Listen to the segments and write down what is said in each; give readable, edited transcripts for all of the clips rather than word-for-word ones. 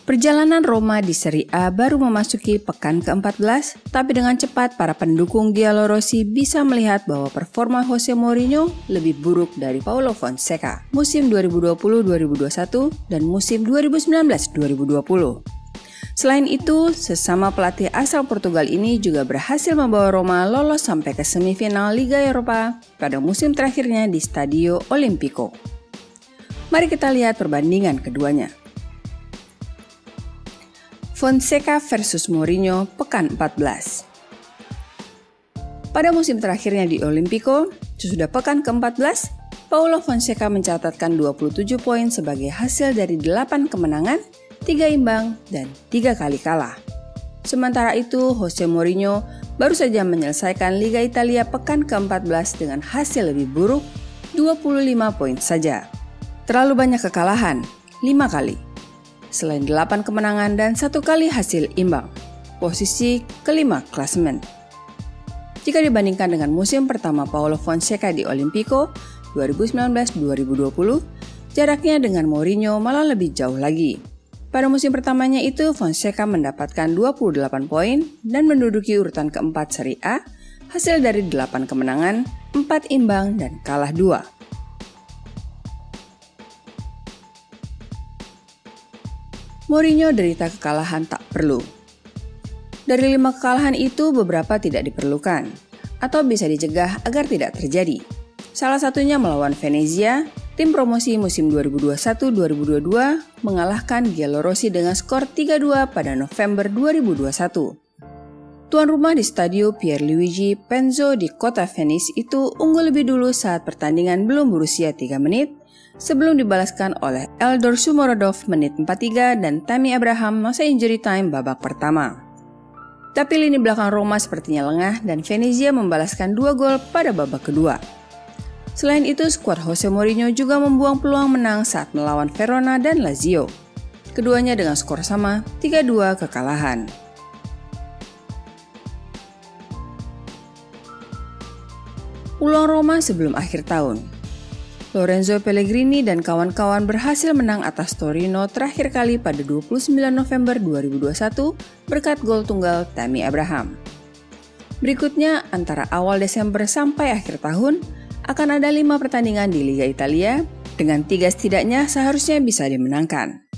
Perjalanan Roma di Serie A baru memasuki pekan ke-14, tapi dengan cepat para pendukung Giallorossi bisa melihat bahwa performa Jose Mourinho lebih buruk dari Paulo Fonseca musim 2020-2021 dan musim 2019-2020. Selain itu, sesama pelatih asal Portugal ini juga berhasil membawa Roma lolos sampai ke semifinal Liga Eropa pada musim terakhirnya di Stadio Olimpico. Mari kita lihat perbandingan keduanya. Fonseca versus Mourinho pekan 14. Pada musim terakhirnya di Olimpico, sesudah pekan ke-14, Paulo Fonseca mencatatkan 27 poin sebagai hasil dari 8 kemenangan, 3 imbang, dan 3 kali kalah. Sementara itu, Jose Mourinho baru saja menyelesaikan Liga Italia pekan ke-14 dengan hasil lebih buruk, 25 poin saja. Terlalu banyak kekalahan, 5 kali. Selain 8 kemenangan dan 1 kali hasil imbang, posisi kelima klasemen. Jika dibandingkan dengan musim pertama Paulo Fonseca di Olimpico 2019-2020, jaraknya dengan Mourinho malah lebih jauh lagi. Pada musim pertamanya itu, Fonseca mendapatkan 28 poin dan menduduki urutan keempat Serie A, hasil dari 8 kemenangan, 4 imbang, dan kalah 2. Mourinho derita kekalahan tak perlu. Dari 5 kekalahan itu, beberapa tidak diperlukan, atau bisa dicegah agar tidak terjadi. Salah satunya melawan Venezia, tim promosi musim 2021-2022 mengalahkan Giallorossi dengan skor 3-2 pada November 2021. Tuan rumah di Stadio Pierluigi Penzo di kota Venice itu unggul lebih dulu saat pertandingan belum berusia 3 menit, sebelum dibalaskan oleh Eldor Shomurodov menit 43 dan Tammy Abraham masa injury time babak pertama. Tapi lini belakang Roma sepertinya lengah dan Venezia membalaskan 2 gol pada babak kedua. Selain itu, skuad Jose Mourinho juga membuang peluang menang saat melawan Verona dan Lazio. Keduanya dengan skor sama, 3-2 kekalahan. Peluang Roma sebelum akhir tahun. Lorenzo Pellegrini dan kawan-kawan berhasil menang atas Torino terakhir kali pada 29 November 2021 berkat gol tunggal Tammy Abraham. Berikutnya, antara awal Desember sampai akhir tahun, akan ada 5 pertandingan di Liga Italia, dengan 3 setidaknya seharusnya bisa dimenangkan.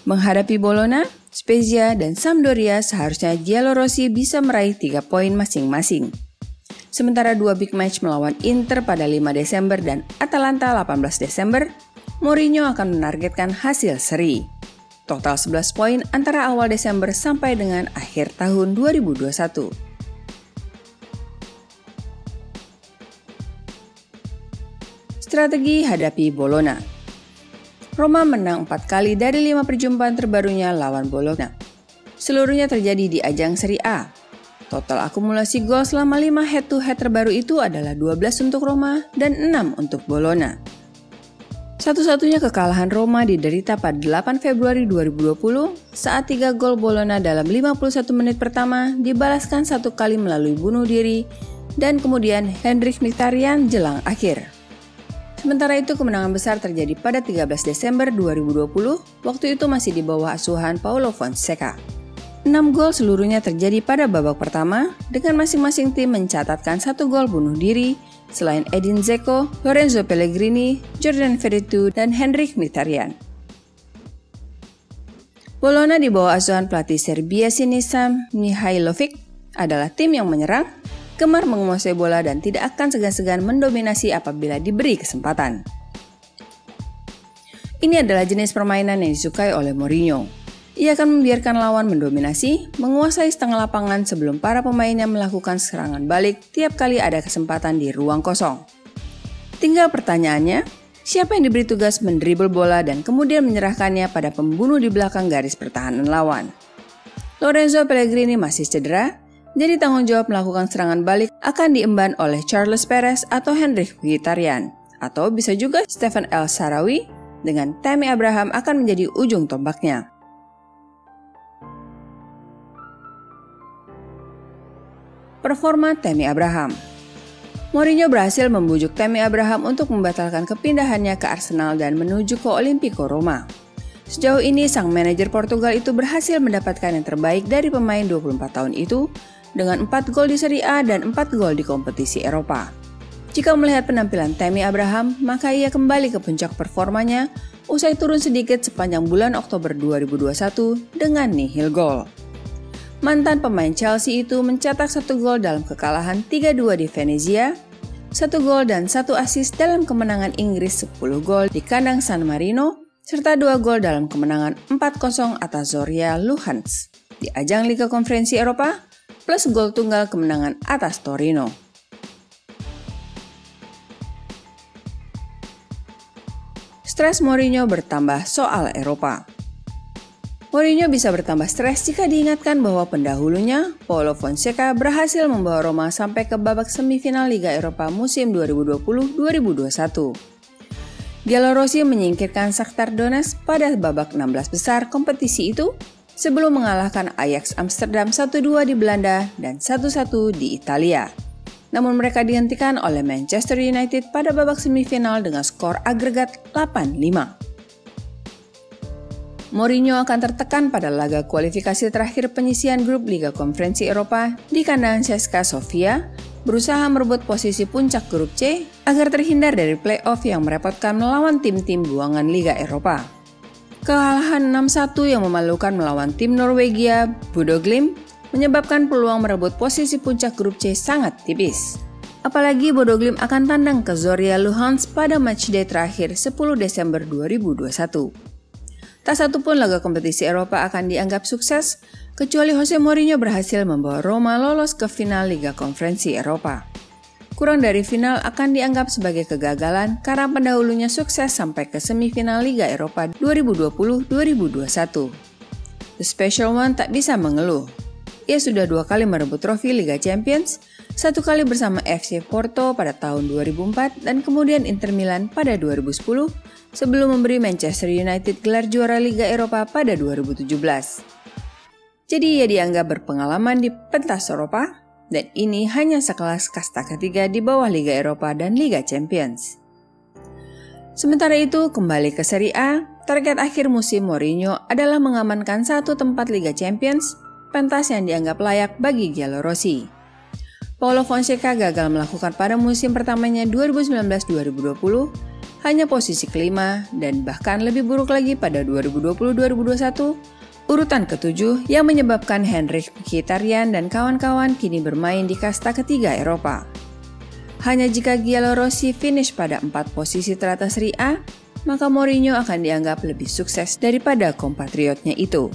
Menghadapi Bologna, Spezia, dan Sampdoria seharusnya Giallorossi bisa meraih 3 poin masing-masing. Sementara 2 big match melawan Inter pada 5 Desember dan Atalanta 18 Desember, Mourinho akan menargetkan hasil seri. Total 11 poin antara awal Desember sampai dengan akhir tahun 2021. Strategi hadapi Bologna. Roma menang 4 kali dari 5 perjumpaan terbarunya lawan Bologna. Seluruhnya terjadi di ajang Serie A. Total akumulasi gol selama 5 head-to-head terbaru itu adalah 12 untuk Roma dan 6 untuk Bologna. Satu-satunya kekalahan Roma diderita pada 8 Februari 2020 saat 3 gol Bologna dalam 51 menit pertama dibalaskan 1 kali melalui bunuh diri dan kemudian Henrikh Mkhitaryan jelang akhir. Sementara itu kemenangan besar terjadi pada 13 Desember 2020, waktu itu masih di bawah asuhan Paulo Fonseca. 6 gol seluruhnya terjadi pada babak pertama, dengan masing-masing tim mencatatkan 1 gol bunuh diri, selain Edin Dzeko, Lorenzo Pellegrini, Jordan Veretout, dan Henrikh Mkhitaryan. Bologna di bawah asuhan pelatih Serbia Sinisa Mihajlovic adalah tim yang menyerang, gemar menguasai bola dan tidak akan segan-segan mendominasi apabila diberi kesempatan. Ini adalah jenis permainan yang disukai oleh Mourinho. Ia akan membiarkan lawan mendominasi, menguasai setengah lapangan sebelum para pemainnya melakukan serangan balik tiap kali ada kesempatan di ruang kosong. Tinggal pertanyaannya, siapa yang diberi tugas mendribel bola dan kemudian menyerahkannya pada pembunuh di belakang garis pertahanan lawan? Lorenzo Pellegrini masih cedera, jadi tanggung jawab melakukan serangan balik akan diemban oleh Charles Perez atau Henrikh Mkhitaryan, atau bisa juga Stephen El Shaarawy, dengan Tammy Abraham akan menjadi ujung tombaknya. Performa Tammy Abraham. Mourinho berhasil membujuk Tammy Abraham untuk membatalkan kepindahannya ke Arsenal dan menuju ke Olimpico Roma. Sejauh ini, sang manajer Portugal itu berhasil mendapatkan yang terbaik dari pemain 24 tahun itu dengan 4 gol di Serie A dan 4 gol di kompetisi Eropa. Jika melihat penampilan Tammy Abraham, maka ia kembali ke puncak performanya usai turun sedikit sepanjang bulan Oktober 2021 dengan nihil gol. Mantan pemain Chelsea itu mencetak 1 gol dalam kekalahan 3-2 di Venezia, 1 gol dan 1 assist dalam kemenangan Inggris 10 gol di kandang San Marino, serta 2 gol dalam kemenangan 4-0 atas Zorya Luhansk di ajang Liga Konferensi Eropa, plus gol tunggal kemenangan atas Torino. Stres Mourinho bertambah soal Eropa. Mourinho bisa bertambah stres jika diingatkan bahwa pendahulunya, Paulo Fonseca, berhasil membawa Roma sampai ke babak semifinal Liga Eropa musim 2020-2021. Giallorossi menyingkirkan Shakhtar Donetsk pada babak 16 besar kompetisi itu sebelum mengalahkan Ajax Amsterdam 1-2 di Belanda dan 1-1 di Italia. Namun mereka dihentikan oleh Manchester United pada babak semifinal dengan skor agregat 8-5. Mourinho akan tertekan pada laga kualifikasi terakhir penyisihan grup Liga Konferensi Eropa di kandang CSKA Sofia, berusaha merebut posisi puncak grup C agar terhindar dari play-off yang merepotkan melawan tim-tim buangan Liga Eropa. Kekalahan 6-1 yang memalukan melawan tim Norwegia Bodø Glimt menyebabkan peluang merebut posisi puncak grup C sangat tipis. Apalagi Bodø Glimt akan tandang ke Zorya Luhansk pada matchday terakhir 10 Desember 2021. Tak satu pun laga kompetisi Eropa akan dianggap sukses, kecuali Jose Mourinho berhasil membawa Roma lolos ke final Liga Konferensi Eropa. Kurang dari final akan dianggap sebagai kegagalan karena pendahulunya sukses sampai ke semifinal Liga Eropa 2020-2021. The Special One tak bisa mengeluh. Ia sudah 2 kali merebut trofi Liga Champions, 1 kali bersama FC Porto pada tahun 2004 dan kemudian Inter Milan pada 2010 sebelum memberi Manchester United gelar juara Liga Eropa pada 2017. Jadi ia dianggap berpengalaman di pentas Eropa dan ini hanya sekelas kasta ketiga di bawah Liga Eropa dan Liga Champions. Sementara itu, kembali ke Serie A, target akhir musim Mourinho adalah mengamankan 1 tempat Liga Champions, pentas yang dianggap layak bagi Giallorossi. Paulo Fonseca gagal melakukan pada musim pertamanya 2019-2020, hanya posisi kelima dan bahkan lebih buruk lagi pada 2020-2021, urutan ke-7 yang menyebabkan Henrikh Mkhitaryan dan kawan-kawan kini bermain di kasta ketiga Eropa. Hanya jika Giallorossi finish pada 4 posisi teratas Serie A, maka Mourinho akan dianggap lebih sukses daripada kompatriotnya itu.